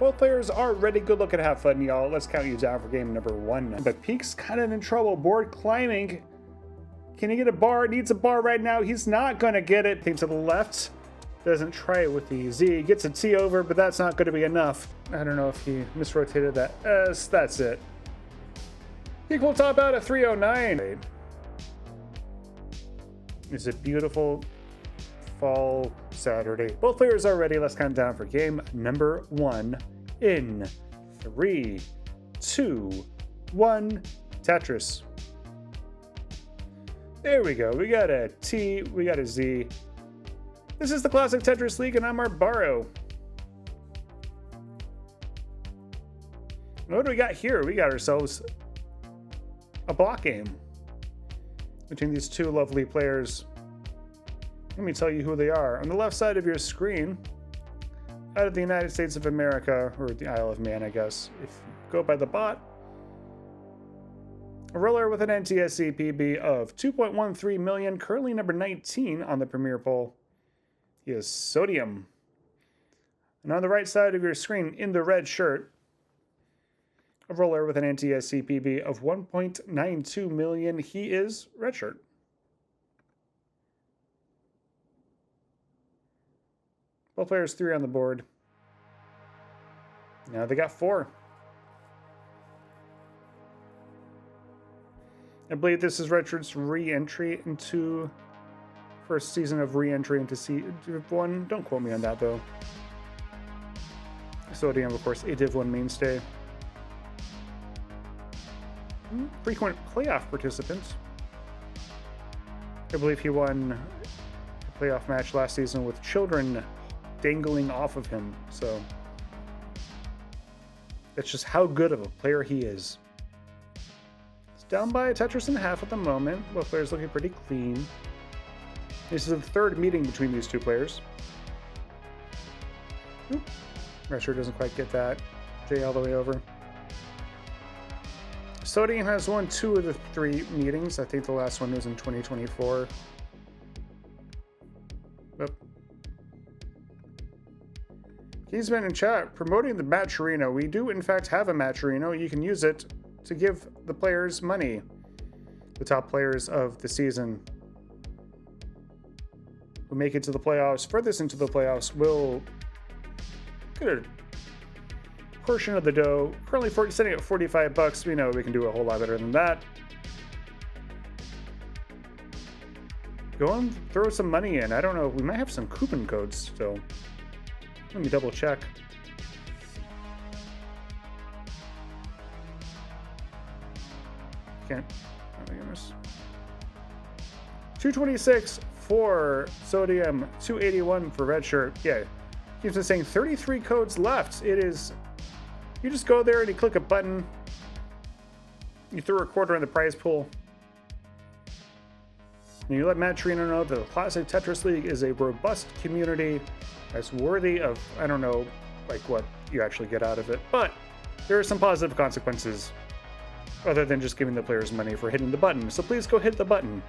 Both players are ready. Good luck and have fun, y'all. Let's count you down for game number 1. But Peek's kind of in trouble. Board climbing. Can he get a bar? Needs a bar right now. He's not going to get it. Think to the left. Doesn't try it with the Z. Gets a T over, but that's not going to be enough. I don't know if he misrotated that S. That's it. Peek will top out at 309. It's a beautiful fall Saturday. Both players are ready. Let's count down for game number 1 in 3, 2, 1. Tetris. There we go. We got a T, we got a Z. This is the classic Tetris League, and I'm Arbaro. What do we got here? We got ourselves a block game between these two lovely players. Let me tell you who they are. On the left side of your screen, out of the United States of America, or the Isle of Man, I guess, if you go by the bot, a roller with an NTSC PB of 2.13 million, currently number 19 on the Premier poll. He is Sodium. And on the right side of your screen, in the red shirt, a roller with an NTSC PB of 1.92 million. He is Redshurt. Both players 3 on the board. Now they got 4. I believe this is Redshirt's re-entry into first season of re-entry into Div 1. Don't quote me on that though. Sodium, of course, a Div 1 mainstay. Frequent playoff participant. I believe he won a playoff match last season with children dangling off of him, so that's just how good of a player he is. It's down by a Tetris and a half at the moment. Both players looking pretty clean. This is the third meeting between these two players. Restreamed doesn't quite get that. J all the way over. Sodium has won 2 of the 3 meetings. I think the last one was in 2024. He's been in chat promoting the Matcherino. We do, in fact, have a Matcherino. You can use it to give the players money. The top players of the season who make it to the playoffs, furthest into the playoffs, will get a portion of the dough. Currently sitting at $45. We know we can do a whole lot better than that. Go and throw some money in. I don't know. We might have some coupon codes still. Let me double check. Can't. Oh my goodness. 226 for Sodium, 281 for Redshirt. Yeah. Keeps us saying 33 codes left. It is. You just go there and you click a button. You throw a quarter in the prize pool. And you let Matt Trino know that the Classic Tetris League is a robust community that's worthy of, I don't know, like what you actually get out of it. But there are some positive consequences other than just giving the players money for hitting the button. So please go hit the button.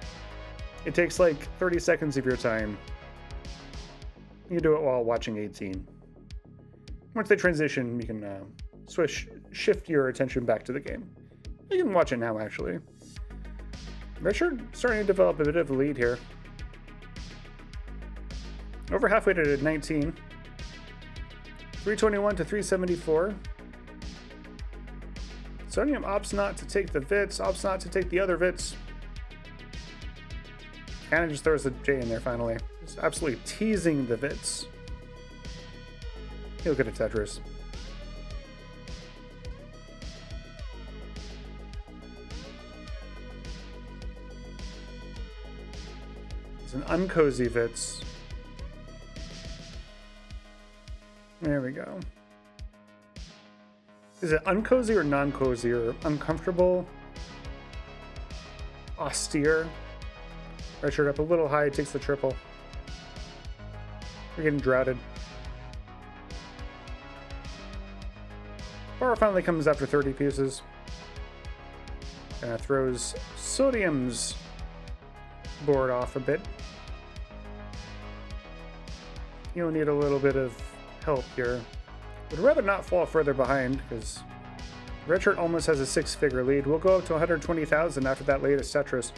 It takes like 30 seconds of your time. You do it while watching 18. Once they transition, you can shift your attention back to the game. You can watch it now, actually. Redshurt starting to develop a bit of a lead here. Over halfway to 19. 321 to 374. Sodium opts not to take the Vits, opts not to take the other Vits. Kind of just throws the J in there finally. Just absolutely teasing the Vits. He'll get a Tetris. It's an uncozy Vits. There we go. Is it uncozy or non-cozy or uncomfortable? Austere? Redshurt up a little high, takes the triple. We're getting droughted. Bar finally comes after 30 pieces. Throws Sodium's board off a bit. You'll need a little bit of help here. Would rather not fall further behind, because Redshurt almost has a 6-figure lead. We'll go up to 120,000 after that latest Tetris.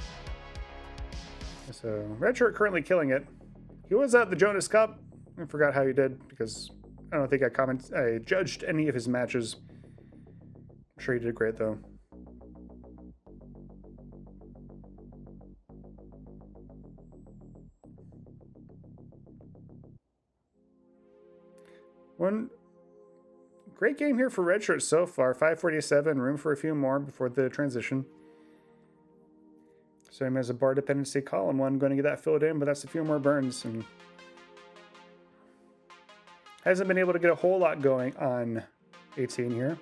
So Redshurt currently killing it. He was at the Jonas Cup. I forgot how he did, because I don't think I judged any of his matches. I'm sure he did great, though. One great game here for Redshurt so far. 547, room for a few more before the transition. Same as a bar dependency column one, going to get that filled in, but that's a few more burns. And hasn't been able to get a whole lot going on 18 here.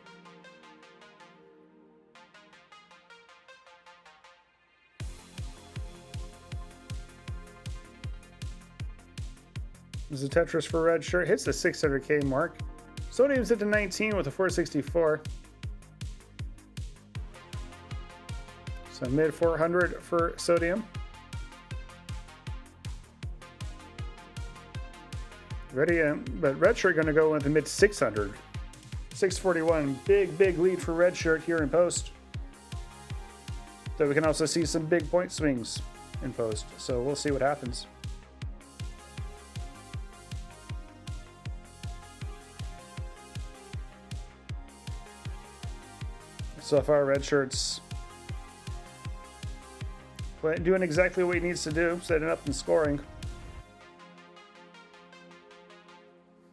This is a Tetris for Redshurt. Hits the 600k mark. Sodium's at 19 with a 464. So mid 400 for Sodium. Ready in, but Redshurt going to go with the mid 600. 641. Big lead for Redshurt here in post. So we can also see some big point swings in post. So we'll see what happens. So far, Redshirt's doing exactly what he needs to do, setting up and scoring.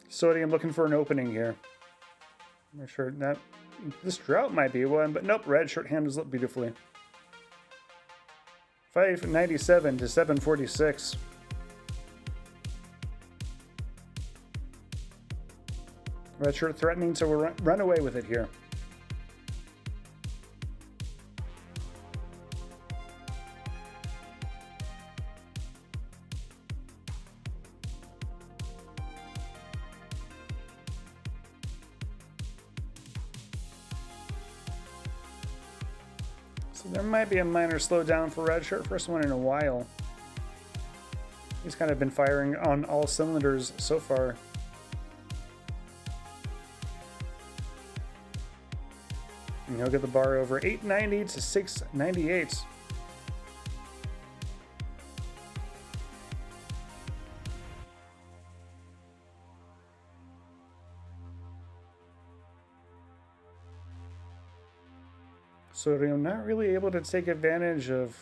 Sodium looking for an opening here. I'm not sure that this drought might be one, but nope, Redshirt handles it beautifully. 597 to 746. Redshirt threatening to run away with it here. So there might be a minor slowdown for Redshirt, first one in a while. He's kind of been firing on all cylinders so far. And he'll get the bar over 890 to 698. Sodium not really able to take advantage of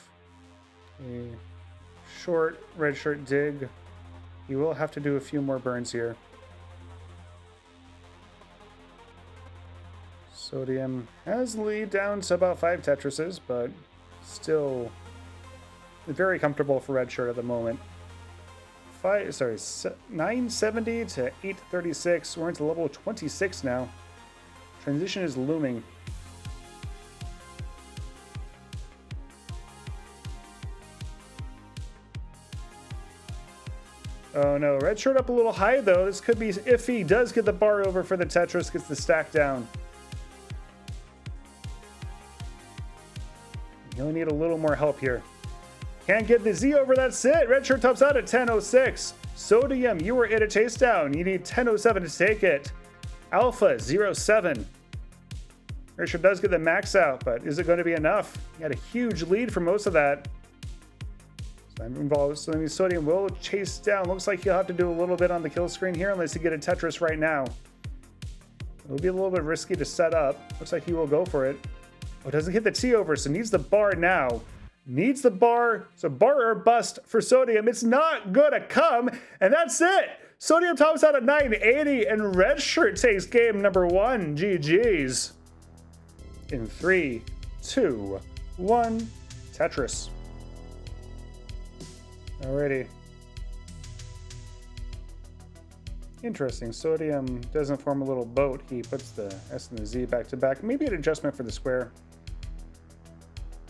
a short Redshirt dig. He will have to do a few more burns here. Sodium has the lead down to about 5 Tetrises, but still very comfortable for Redshirt at the moment. 970 to 836. We're into level 26 now. Transition is looming. Oh no, Redshirt up a little high though. This could be iffy. He does get the bar over for the Tetris, gets the stack down. You'll need a little more help here. Can't get the Z over, that's it. Redshirt tops out at 1006. Sodium, you were at a chase down. You need 1007 to take it. Alpha 07. Redshirt does get the max out, but is it going to be enough? He had a huge lead for most of that. So I'm involved. So that means Sodium will chase down. Looks like he'll have to do a little bit on the kill screen here unless he get a Tetris right now. It'll be a little bit risky to set up. Looks like he will go for it. Oh, doesn't hit the T over, so needs the bar now. Needs the bar. So bar or bust for Sodium. It's not gonna come, and that's it. Sodium tops out at 980, and Redshirt takes game number 1. GG's. In 3, 2, 1, Tetris. Alrighty. Interesting. Sodium doesn't form a little boat. He puts the S and the Z back to back. Maybe an adjustment for the square.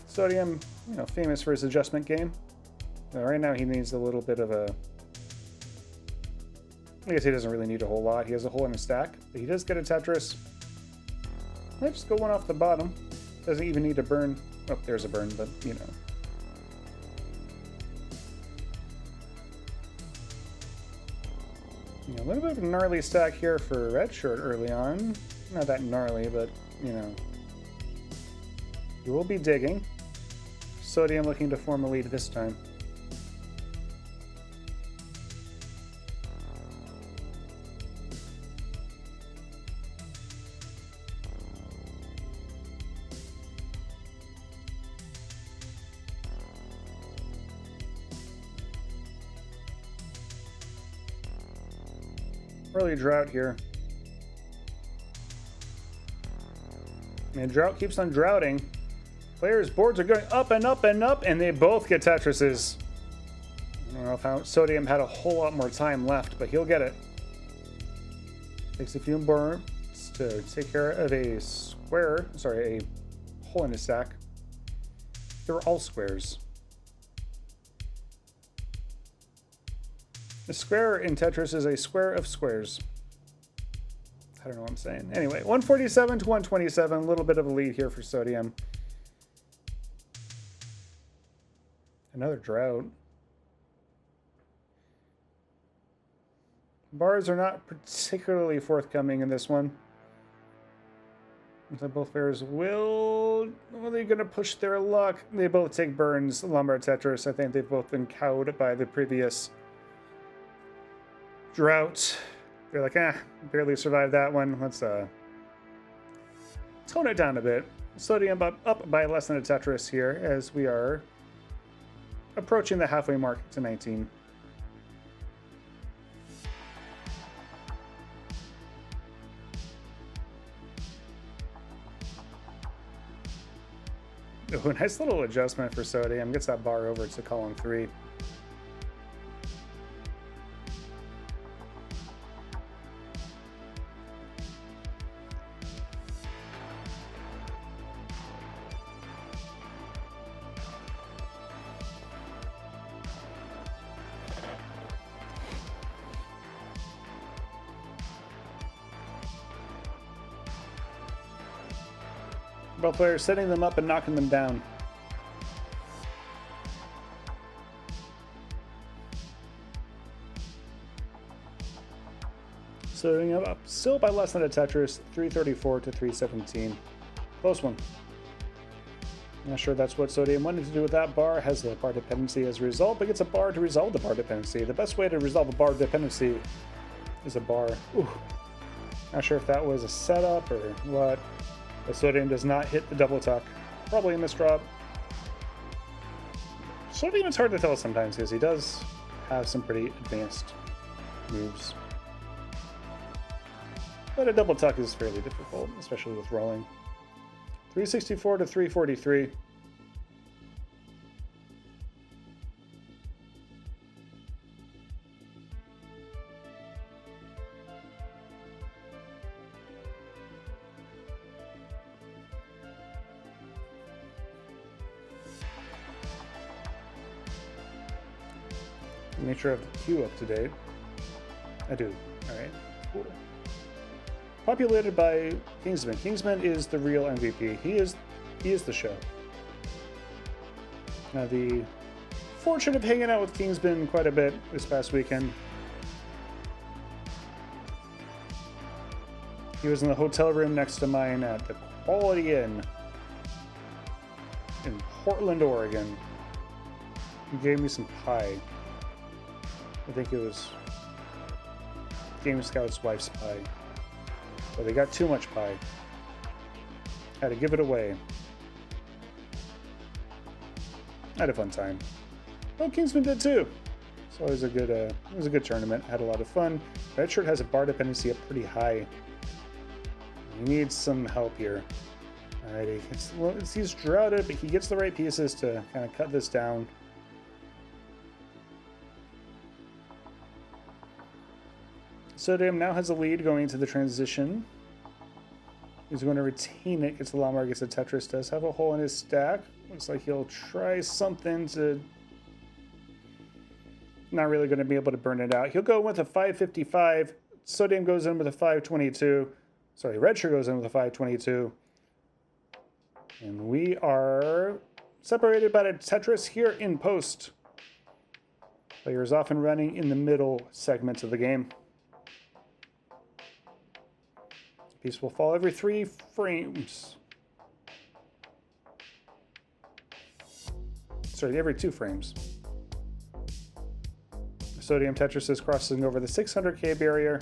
Sodium, you know, famous for his adjustment game. Right now he needs a little bit of a... I guess he doesn't really need a whole lot. He has a hole in his stack. But he does get a Tetris. Let's just go one off the bottom. Doesn't even need to burn. Oh, there's a burn, but you know. A little bit of a gnarly stack here for Redshurt early on. Not that gnarly, but, you know. You will be digging. Sodium looking to form a lead this time. Early drought here. And drought keeps on droughting. Players' boards are going up and up and up, and they both get Tetrises. I don't know if Sodium had a whole lot more time left, but he'll get it. Takes a few burns to take care of a square, sorry, a hole in his stack. They were all squares. A square in Tetris is a square of squares. I don't know what I'm saying. Anyway, 147 to 127, a little bit of a lead here for Sodium. Another drought. Bars are not particularly forthcoming in this one. So both players are they going to push their luck? They both take burns. Lombard Tetris, I think they've both been cowed by the previous drought. They're like, barely survived that one. Let's tone it down a bit. Sodium up by less than a Tetris here as we are approaching the halfway mark to 19. Oh, nice little adjustment for Sodium. Gets that bar over to column 3. Both players setting them up and knocking them down. So up still by less than a Tetris, 334 to 317. Close one. Not sure that's what Sodium wanted to do with that bar. Has the bar dependency as a result, but gets a bar to resolve the bar dependency. The best way to resolve a bar dependency is a bar. Ooh. Not sure if that was a setup or what. But Sodium does not hit the double tuck. Probably a misdrop. Sodium is hard to tell sometimes because he does have some pretty advanced moves. But a double tuck is fairly difficult, especially with rolling. 364 to 343. Make sure I have the queue up to date. I do. Alright, cool. Populated by Kingsman. Kingsman is the real MVP. He is the show. Now, the fortune of hanging out with Kingsman quite a bit this past weekend. He was in the hotel room next to mine at the Quality Inn in Portland, Oregon. He gave me some pie. I think it was Game Scout's wife's pie. But they got too much pie. Had to give it away. Had a fun time. Well, Kingsman did too. So it was a good tournament. Had a lot of fun. Redshurt has a bar dependency up pretty high. He needs some help here. Alrighty, he's droughted, but he gets the right pieces to kind of cut this down. Sodium now has a lead going into the transition. He's going to retain it. Gets the Lombard, gets the Tetris. Does have a hole in his stack. Looks like he'll try something to... Not really going to be able to burn it out. He'll go with a 555. Sodium goes in with a 522. Sorry, Redshurt goes in with a 522. And we are separated by a Tetris here in post. Players off and running in the middle segments of the game. Piece will fall every 3 frames. Sorry, every 2 frames. Sodium Tetris is crossing over the 600k barrier.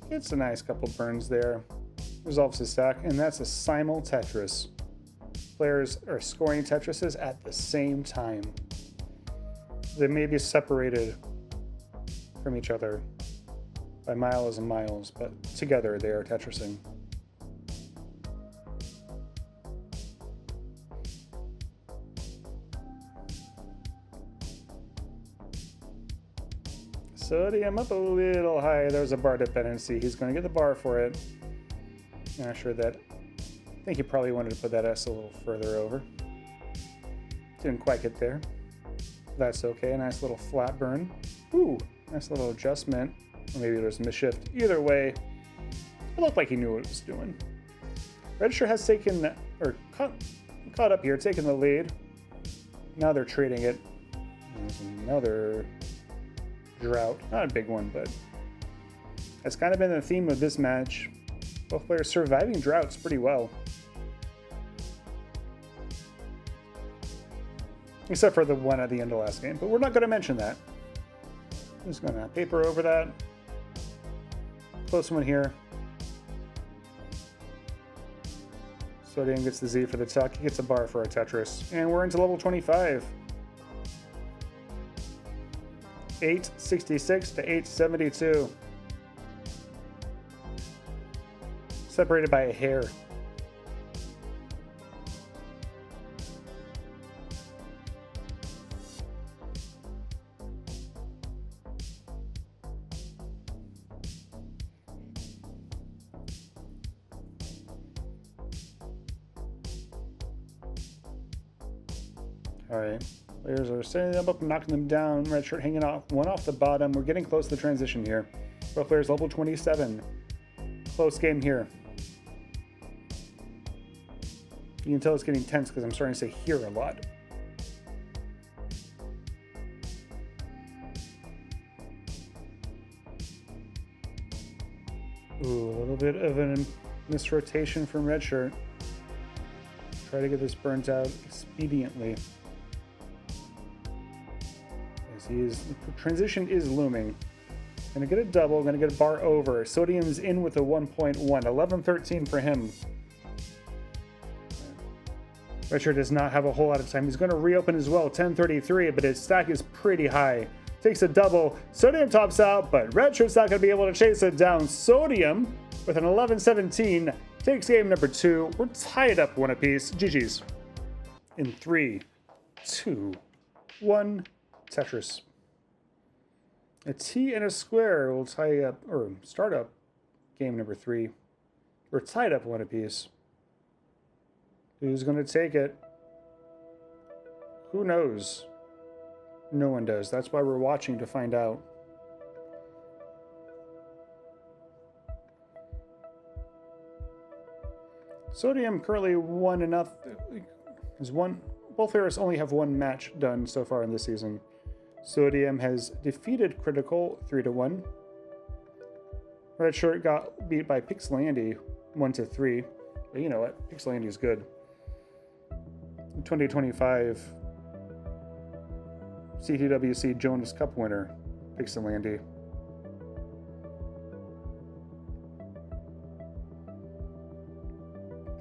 It's a nice couple burns there. Resolves his stack, and that's a simul Tetris. Players are scoring Tetrises at the same time. They may be separated from each other by miles and miles, but together they are Tetrising. Sodium up a little high. There's a bar dependency. He's going to get the bar for it. Not sure that. I think he probably wanted to put that S a little further over. Didn't quite get there. That's okay. A nice little flat burn. Ooh, nice little adjustment. Or maybe it was misshift. Either way, it looked like he knew what he was doing. Redshurt has taken, or caught up here, taken the lead. Now they're trading it. There's another drought. Not a big one, but that's kind of been the theme of this match. Both players surviving droughts pretty well. Except for the one at the end of last game, but we're not going to mention that. I'm just going to paper over that. Close one here. Sodium gets the Z for the tuck. He gets a bar for a Tetris. And we're into level 25. 866 to 872. Separated by a hair. All right, players are setting them up and knocking them down. Redshurt hanging off one off the bottom. We're getting close to the transition here. Both players level 27. Close game here. You can tell it's getting tense because I'm starting to say here a lot. Ooh, a little bit of a misrotation from Redshurt. Try to get this burnt out expediently. The transition is looming. Gonna get a double, gonna get a bar over. Sodium's in with a 1.1, 11-13 for him. Redshurt does not have a whole lot of time. He's gonna reopen as well, 10-33, but his stack is pretty high. Takes a double, Sodium tops out, but Redshirt's not gonna be able to chase it down. Sodium, with an 11-17, takes game number 2. We're tied up one apiece. GG's. In 3, 2, 1. Tetris. A T and a square will tie up, or start up game number 3. We're tied up one apiece. Who's going to take it? Who knows? No one does. That's why we're watching to find out. Sodium currently won enough. Both players only have one match done so far in this season. Sodium has defeated Critical 3-1. Redshurt got beat by Peekayric 1-3. But you know what? Peekayric is good. 2025 CTWC Jonas Cup winner, Peekayric.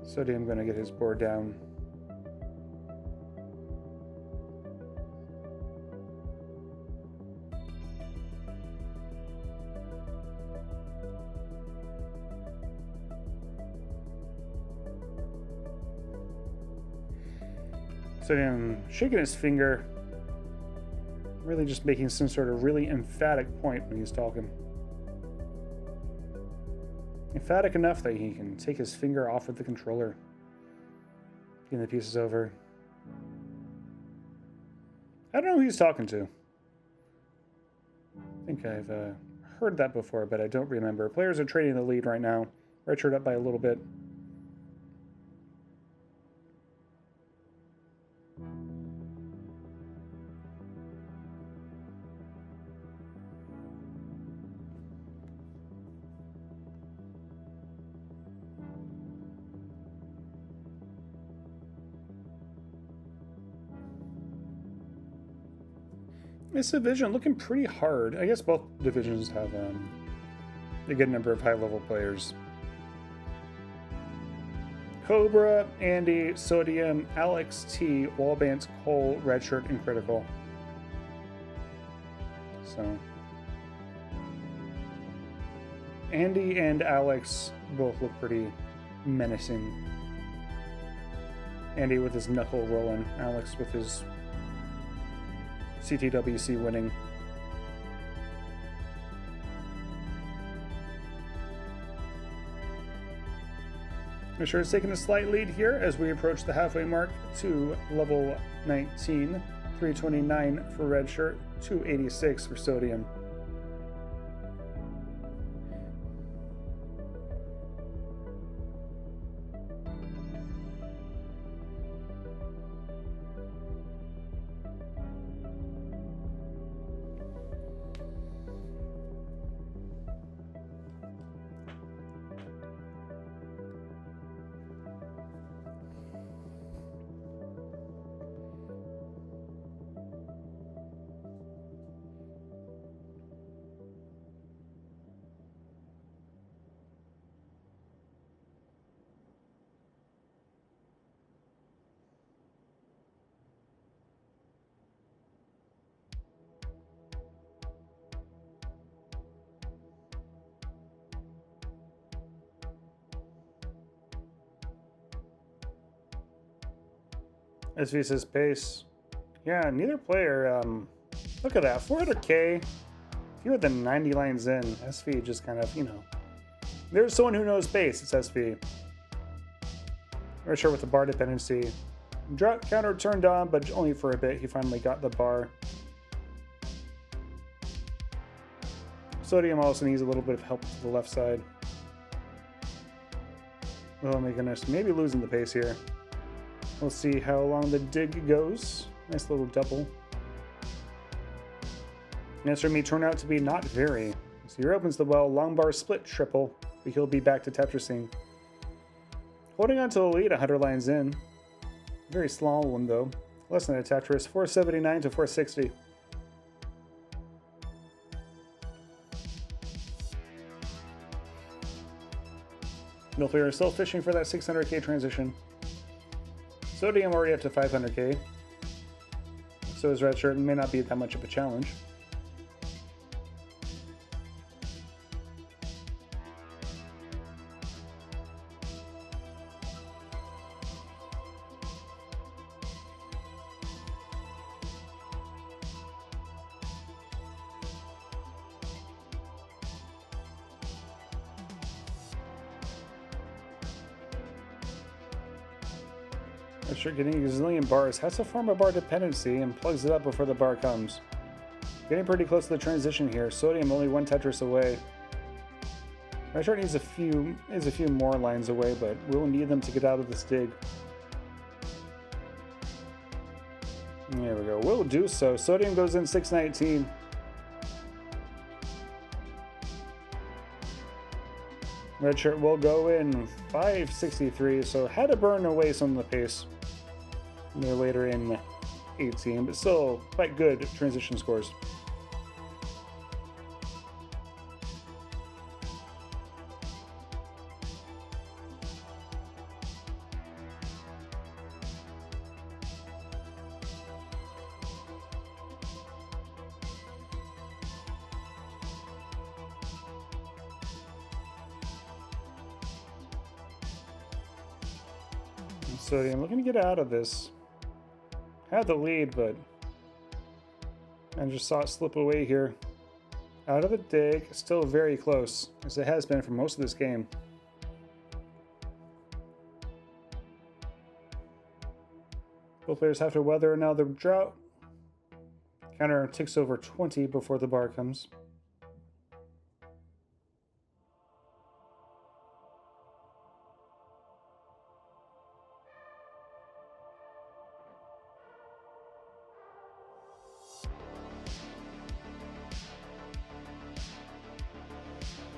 Sodium going to get his board down. Sodium shaking his finger, really just making some sort of really emphatic point when he's talking. Emphatic enough that he can take his finger off of the controller. Getting the pieces over. I don't know who he's talking to. I think I've heard that before, but I don't remember. Players are trading the lead right now. Redshurt up by a little bit. This division looking pretty hard. I guess both divisions have a good number of high-level players. Cobra, Andy, Sodium, Alex T, Wallbance, Cole, Redshirt, and Critical. So Andy and Alex both look pretty menacing. Andy with his knuckle rolling, Alex with his CTWC winning. Redshurt is taking a slight lead here as we approach the halfway mark to level 19. 329 for Redshirt, 286 for Sodium. SV says pace. Yeah, neither player. Look at that, 400k. Fewer than 90 lines in. SV just kind of, there's someone who knows pace. It's SV. Redshurt with the bar dependency. Drought counter turned on, but only for a bit. He finally got the bar. Sodium also needs a little bit of help to the left side. Oh my goodness, maybe losing the pace here. We'll see how long the dig goes. Nice little double. Answer me turned out to be not very. So here opens the well, long bar split triple, but he'll be back to Tetrising. Holding on to the lead 100 lines in. Very small one though. Less than a Tetris, 479 to 460. Middle player is still fishing for that 600k transition. Sodium already up to 500k. So is Redshirt, may not be that much of a challenge. Redshurt getting a gazillion bars, has to form a bar dependency and plugs it up before the bar comes. Getting pretty close to the transition here. Sodium only one Tetris away. Redshurt needs a few more lines away, but we'll need them to get out of this dig. There we go. We'll do so. Sodium goes in 619. Redshirt will go in 563, so had to burn away some of the pace. They're later in 18, but still quite good transition scores. Sodium looking to get out of this. Had the lead, but I just saw it slip away here. Out of the dig, still very close, as it has been for most of this game. Both players have to weather another drought. Counter ticks over 20 before the bar comes.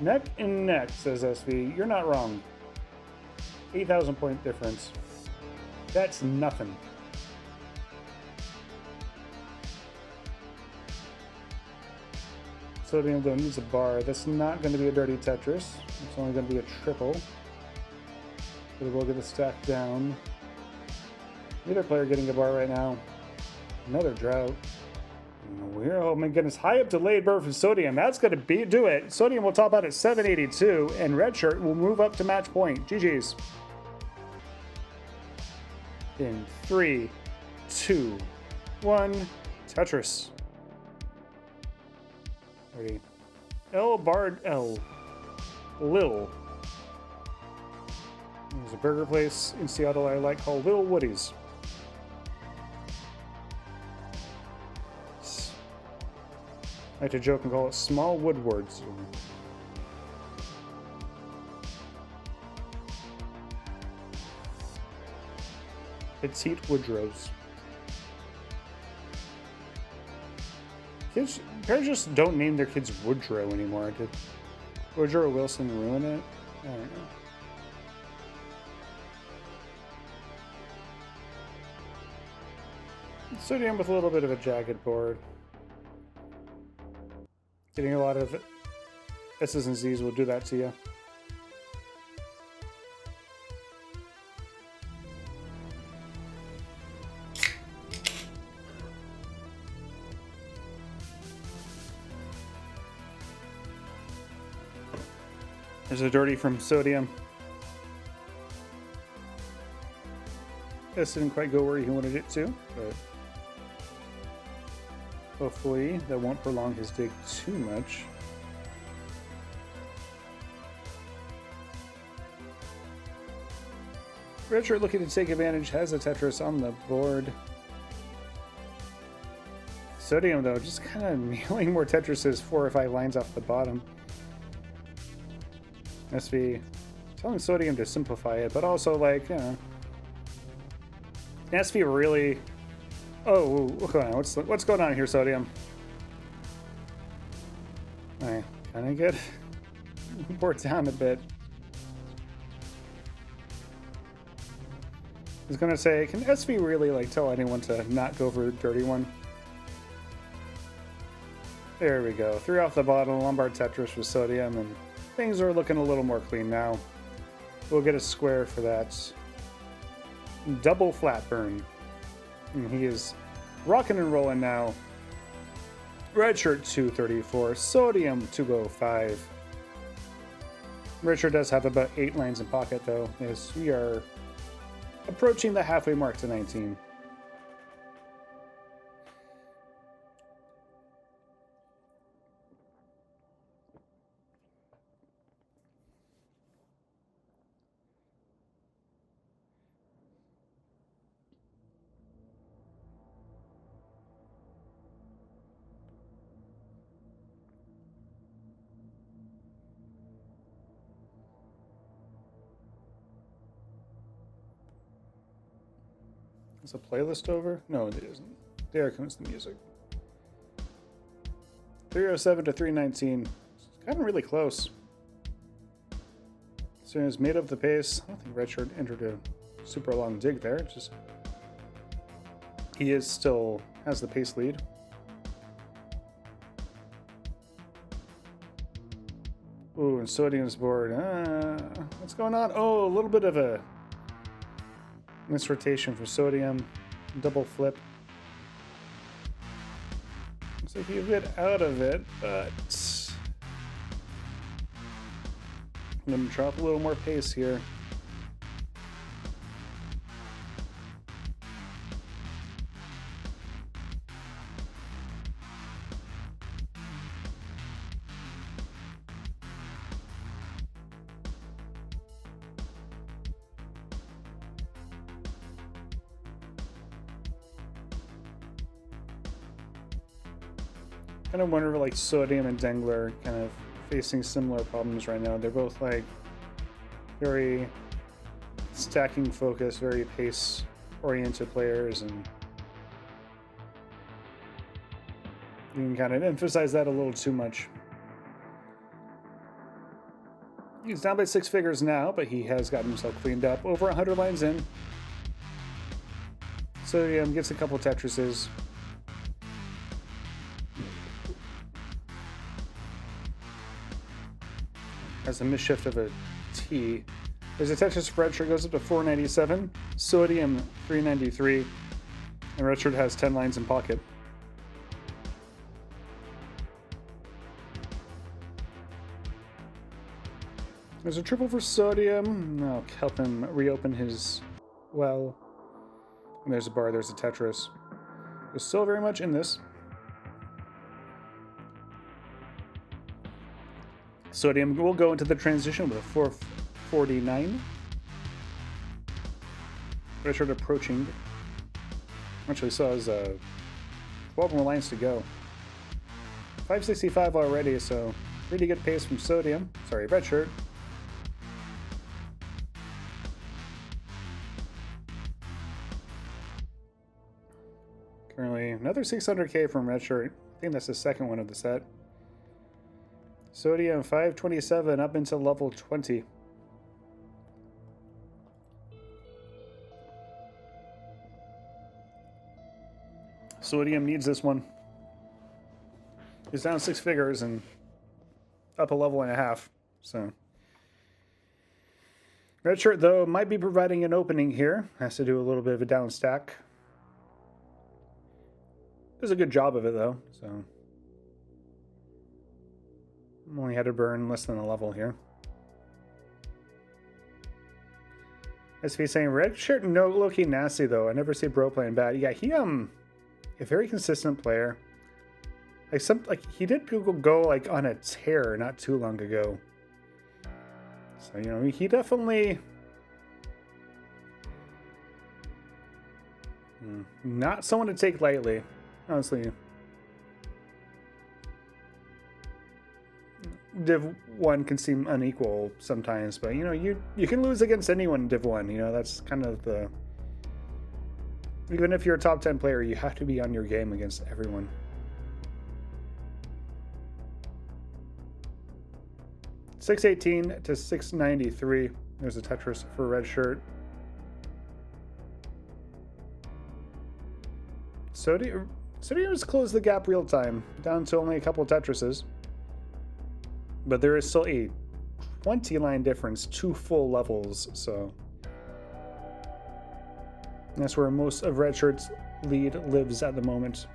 Neck and neck, says SV. You're not wrong. 8,000 point difference. That's nothing. Sodium though needs a bar. That's not going to be a dirty Tetris. It's only going to be a triple. But we'll get the stack down. Neither player getting a bar right now. Another drought. Oh my goodness, high up delayed burn from Sodium. That's going to do it. Sodium will top out at 782, and Redshirt will move up to match point. GG's. In 3, 2, 1, Tetris. Ready. L Bard L. Lil. There's a burger place in Seattle I like called Little Woody's. I like to joke and call it Small Woodwards. Petite Woodrows. Parents just don't name their kids Woodrow anymore. Did Woodrow Wilson ruin it? I don't know. Sodium with a little bit of a jagged board. Getting a lot of S's and Z's will do that to you. There's a dirty from Sodium. This didn't quite go where he wanted it to, but hopefully that won't prolong his dig too much. Redshurt looking to take advantage, has a Tetris on the board. Sodium though, just kind of nailing more Tetrises 4 or 5 lines off the bottom. SV telling Sodium to simplify it, but also like, you know, SV really. Oh, what's going on here, Sodium? I kind of get bored down a bit. I was gonna say, can SV really like tell anyone to not go for the dirty one? There we go. 3 off the bottom, Lombard Tetris with Sodium, and things are looking a little more clean now. We'll get a square for that. Double flat burn. And he is rocking and rolling now. Redshirt 234, Sodium 205. Redshirt does have about 8 lines in pocket though, as we are approaching the halfway mark to 19. Is the playlist over? No, it isn't. There comes the music. 307 to 319. It's kind of really close. As soon as made up the pace, I don't think Redshirt entered a super long dig there. Just he is still has the pace lead. Ooh, and Sodium's board. What's going on? Oh, a little bit of a misrotation for Sodium. Double flip. Looks like he bit out of it, but I'm going to drop a little more pace here. Kind of wonder if like Sodium and Dengler kind of facing similar problems right now. They're both like very stacking focused, very pace oriented players, and you can kind of emphasize that a little too much. He's down by 6 figures now, but he has gotten himself cleaned up. Over 100 lines in. Sodium gets a couple Tetrises. has a misshift of a T. There's a Tetris for Redshurt, goes up to 497. Sodium 393. And Redshurt has 10 lines in pocket. There's a triple for Sodium. I'll help him reopen his well. And there's a bar, there's a Tetris. There's still very much in this. Sodium will go into the transition with a 449. Redshurt approaching. Actually still has 12 more lines to go. 565 already, so pretty good pace from Sodium. Sorry, Redshurt. Currently, another 600k from Redshurt. I think that's the second one of the set. Sodium 527 up into level 20. Sodium needs this one. He's down 6 figures and up a level and a half. So Redshurt, though, might be providing an opening here. Has to do a little bit of a down stack. Does a good job of it, though. So only had to burn less than a level here. SV saying Redshurt no looking nasty though. I never see Bro playing bad. Yeah, he a very consistent player. Like he did go like on a tear not too long ago. So you know he definitely not someone to take lightly, honestly. Div 1 can seem unequal sometimes, but you know, you can lose against anyone in Div 1, you know, that's kind of the... Even if you're a top 10 player, you have to be on your game against everyone. $618 to $693. There's a Tetris for Redshurt. Sodium has closed the gap real time, down to only a couple of Tetrises. But there is still a 20 line difference, 2 full levels, so that's where most of Redshirt's lead lives at the moment.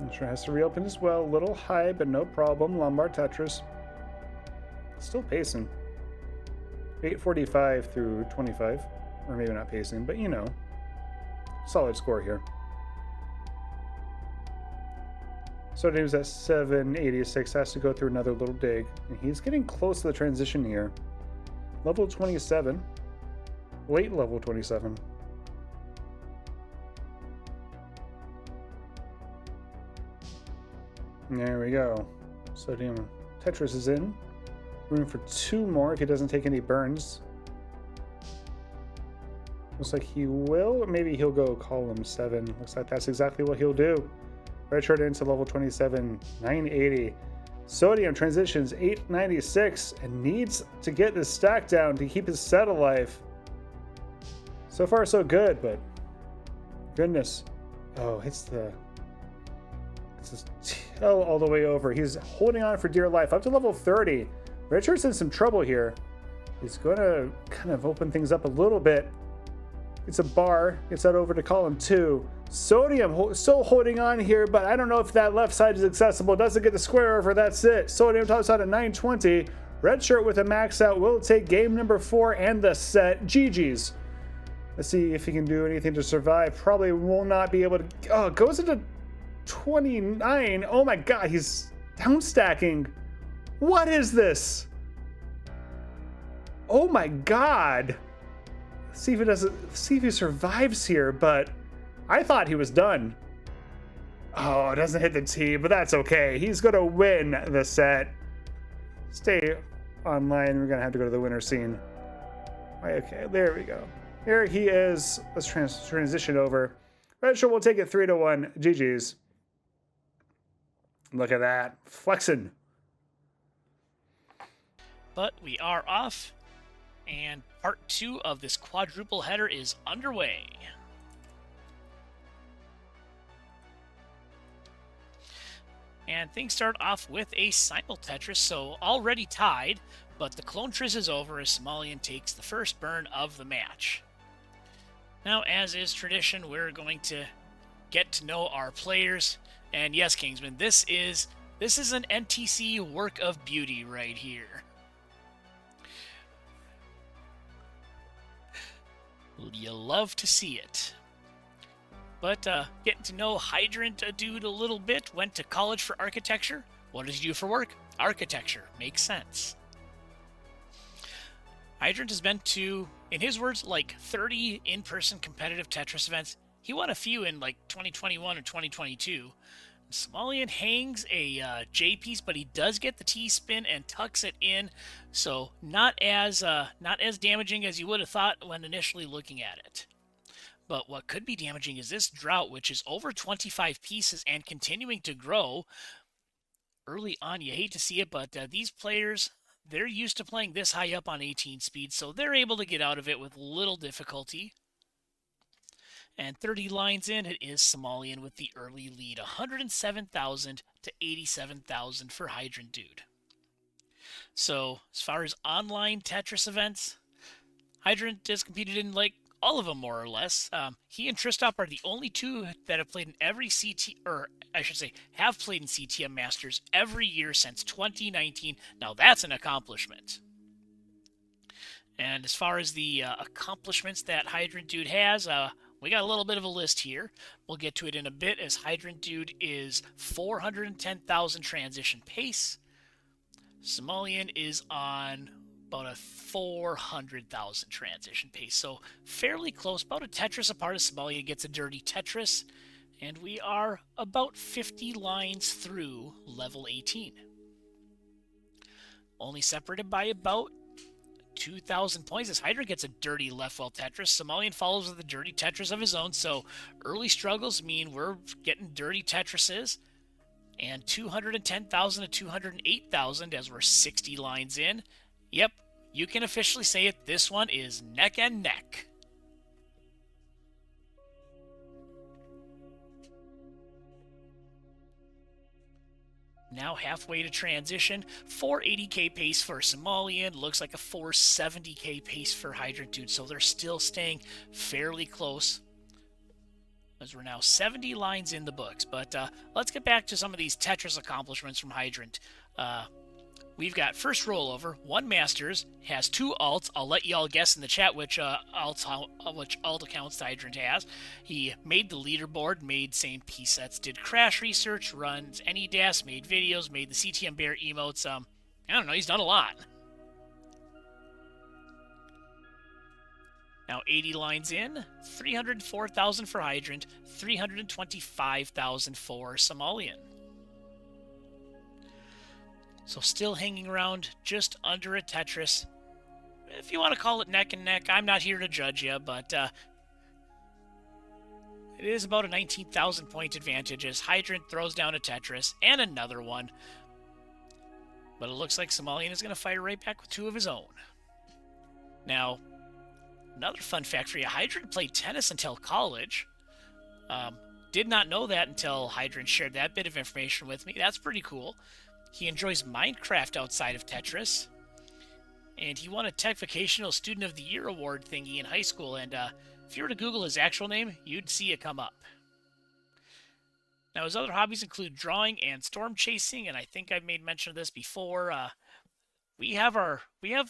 Redshurt has to reopen as well, a little high, but no problem. Lombard Tetris. Still pacing. 845 through 25, or maybe not pacing, but you know, solid score here. Sodium's at 786, has to go through another little dig, and he's getting close to the transition here. Level 27, late level 27. There we go. Sodium Tetris is in. Room for 2 more if he doesn't take any burns. Looks like he will. Maybe he'll go column 7. Looks like that's exactly what he'll do. Redshurt into level 27, 980. Sodium transitions 896 and needs to get this stack down to keep his set alive. So far so good, but goodness. Oh, hits his tail all the way over. He's holding on for dear life up to level 30. Redshirt's in some trouble here. He's going to kind of open things up a little bit. It's a bar. Gets that over to column 2. Sodium still holding on here, but I don't know if that left side is accessible. Doesn't get the square over. That's it. Sodium tops out at 920. Redshurt with a max out will take game number 4 and the set. GG's. Let's see if he can do anything to survive. Probably will not be able to. Oh, it goes into 29. Oh my god, he's down stacking. What is this? Oh my god. See if he survives here, but I thought he was done. Oh, it doesn't hit the T, but that's okay. He's gonna win the set. Stay online. We're gonna have to go to the winner scene. Okay, there we go. Here he is. Let's transition over. Redshurt will take it 3-1. GG's. Look at that. Flexing. But we are off And part 2 of this quadruple header is underway. And things start off with a simul Tetris, so already tied, but the clone trizz is over as Somalian takes the first burn of the match. Now, as is tradition, we're going to get to know our players. And yes, Kingsman, this is an NTC work of beauty right here. You love to see it. But getting to know Hydrant dude a little bit, went to college for architecture. What does he do for work? Architecture. Makes sense. Hydrant has been to, in his words, like 30 in-person competitive Tetris events. He won a few in like 2021 or 2022. Somalian hangs a J piece, but he does get the T spin and tucks it in, so not as damaging as you would have thought when initially looking at it. But what could be damaging is this drought, which is over 25 pieces and continuing to grow. Early on, you hate to see it, but these players, they're used to playing this high up on 18 speed, so they're able to get out of it with little difficulty. And 30 lines in, it is Somalian with the early lead, 107,000 to 87,000 for Hydrant Dude. So, as far as online Tetris events, Hydrant has competed in like all of them more or less. He and Tristop are the only two that have played in every have played in CTM Masters every year since 2019. Now that's an accomplishment. And as far as the accomplishments that Hydrant Dude has, we got a little bit of a list here. We'll get to it in a bit, as Hydrant Dude is 410,000 transition pace. Somalian is on about a 400,000 transition pace, so fairly close, about a Tetris apart as Somalian gets a dirty Tetris, and we are about 50 lines through level 18. Only separated by about 2,000 points as Hydrant gets a dirty left well Tetris. Somalian follows with a dirty Tetris of his own, so early struggles mean we're getting dirty Tetrises. And 210,000 to 208,000 as we're 60 lines in. Yep, you can officially say it. This one is neck and neck. Now halfway to transition, 480k pace for Somalian, looks like a 470k pace for Hydrant Dude, so they're still staying fairly close, as we're now 70 lines in the books. But let's get back to some of these Tetris accomplishments from Hydrant. We've got first rollover, 1 Masters, has 2 alts. I'll let you all guess in the chat which alt accounts Hydrant has. He made the leaderboard, made same piece sets, did crash research, runs AnyDAS, made videos, made the CTM Bear emotes. I don't know, he's done a lot. Now 80 lines in, 304,000 for Hydrant, 325,000 for Somalian. So still hanging around just under a Tetris. If you want to call it neck and neck, I'm not here to judge you, but it is about a 19,000 point advantage as Hydrant throws down a Tetris and another one. But it looks like Somalian is going to fire right back with 2 of his own. Now, another fun fact for you, Hydrant played tennis until college. Did not know that until Hydrant shared that bit of information with me. That's pretty cool. He enjoys Minecraft outside of Tetris. And he won a Tech Vocational Student of the Year award thingy in high school. And if you were to Google his actual name, you'd see it come up. Now, his other hobbies include drawing and storm chasing. And I think I've made mention of this before. We have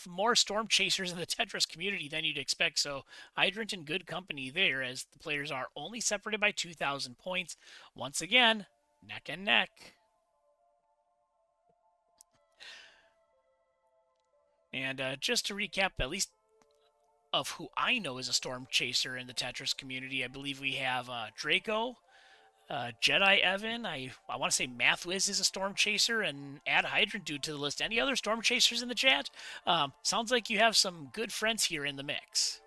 more storm chasers in the Tetris community than you'd expect. So Hydrant in good company there, as the players are only separated by 2,000 points. Once again, neck and neck. And just to recap, at least of who I know is a storm chaser in the Tetris community, I believe we have Draco, Jedi Evan, I want to say Mathwiz is a storm chaser, and add Hydrant Dude to the list. Any other storm chasers in the chat? Sounds like you have some good friends here in the mix.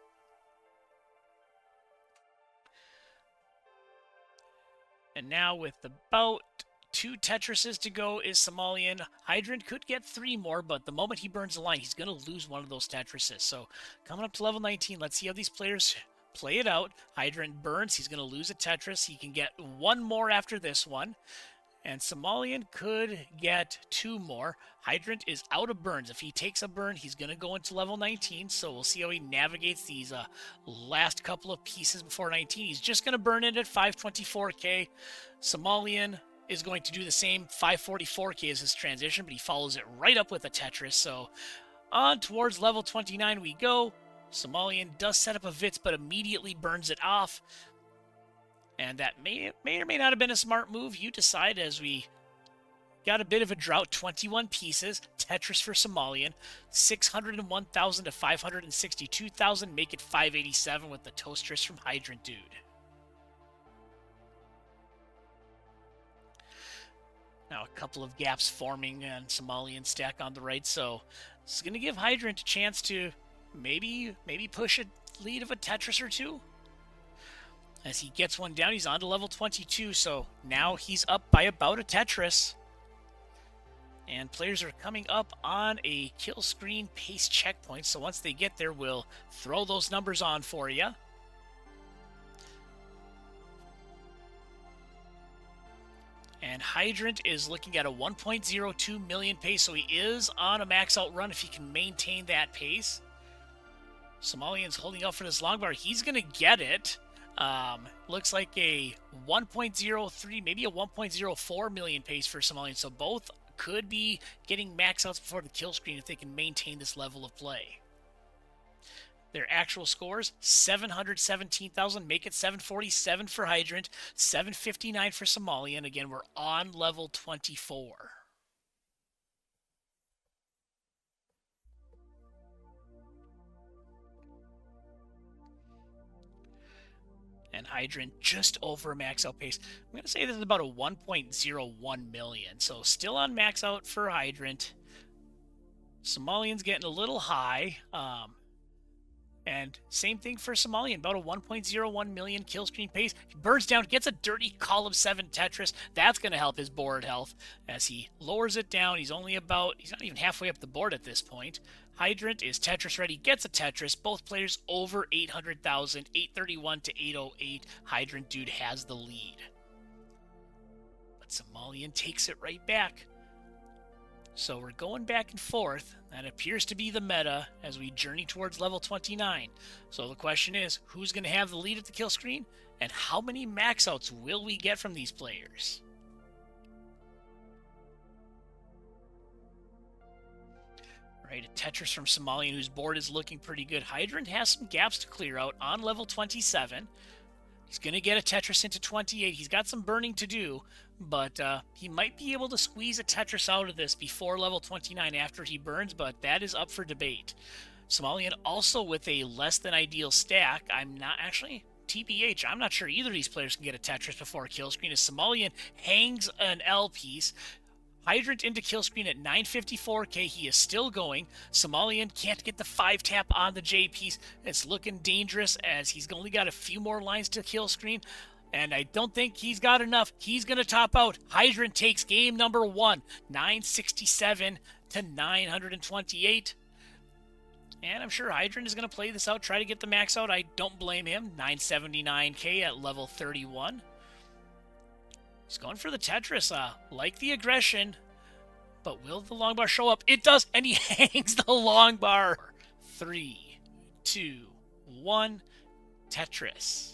And now with about 2 Tetrises to go is Somalian. Hydrant could get 3 more, but the moment he burns the line, he's going to lose one of those Tetrises. So coming up to level 19, let's see how these players play it out. Hydrant burns. He's going to lose a Tetris. He can get 1 more after this one. And Somalian could get 2 more. Hydrant is out of burns. If he takes a burn, he's going to go into level 19. So we'll see how he navigates these last couple of pieces before 19. He's just going to burn it at 524k. Somalian is going to do the same. 544k is his transition, but he follows it right up with a Tetris. So on towards level 29 we go. Somalian does set up a Vitz, but immediately burns it off. And that may or may not have been a smart move. You decide, as we got a bit of a drought. 21 pieces. Tetris for Somalian. 601,000 to 562,000. Make it 587 with the Toasters from Hydrant Dude. Now a couple of gaps forming and Somalian stack on the right. So this is going to give Hydrant a chance to maybe push a lead of a Tetris or two. As he gets one down, he's on to level 22, so now he's up by about a Tetris. And players are coming up on a kill screen pace checkpoint, so once they get there, we'll throw those numbers on for you. And Hydrant is looking at a 1.02 million pace, so he is on a max out run if he can maintain that pace. Somalian's holding out for this long bar. He's going to get it. Looks like a 1.03, maybe a 1.04 million pace for Somalian. So both could be getting max outs before the kill screen if they can maintain this level of play. Their actual scores, 717,000. Make it 747 for Hydrant, 759 for Somalian. Again, we're on level 24. And Hydrant just over max out pace. I'm going to say this is about a 1.01 million. So still on max out for Hydrant. Somalian's getting a little high. And same thing for Somalian, about a 1.01 million kill screen pace. He burns down, gets a dirty column 7 Tetris. That's going to help his board health as he lowers it down. He's not even halfway up the board at this point. Hydrant is Tetris ready, gets a Tetris. Both players over 800,000, 831 to 808. Hydrant Dude has the lead. But Somalian takes it right back. So we're going back and forth. That appears to be the meta as we journey towards level 29. So the question is, who's going to have the lead at the kill screen? And how many max outs will we get from these players? Right, a Tetris from Somalian whose board is looking pretty good. Hydrant has some gaps to clear out on level 27. He's going to get a Tetris into 28. He's got some burning to do, but he might be able to squeeze a Tetris out of this before level 29 after he burns, but that is up for debate. Somalian also with a less than ideal stack. I'm not actually... TBH, I'm not sure either of these players can get a Tetris before a kill screen as Somalian hangs an L piece. Hydrant into kill screen at 954k. He is still going. Somalian can't get the 5-tap on the J piece. It's looking dangerous as he's only got a few more lines to kill screen. And I don't think he's got enough. He's going to top out. Hydrant takes game number 1. 967 to 928. And I'm sure Hydrant is going to play this out, try to get the max out. I don't blame him. 979k at level 31. He's going for the Tetris, like the aggression, but will the long bar show up? It does, and he hangs the long bar. 3, 2, 1, Tetris.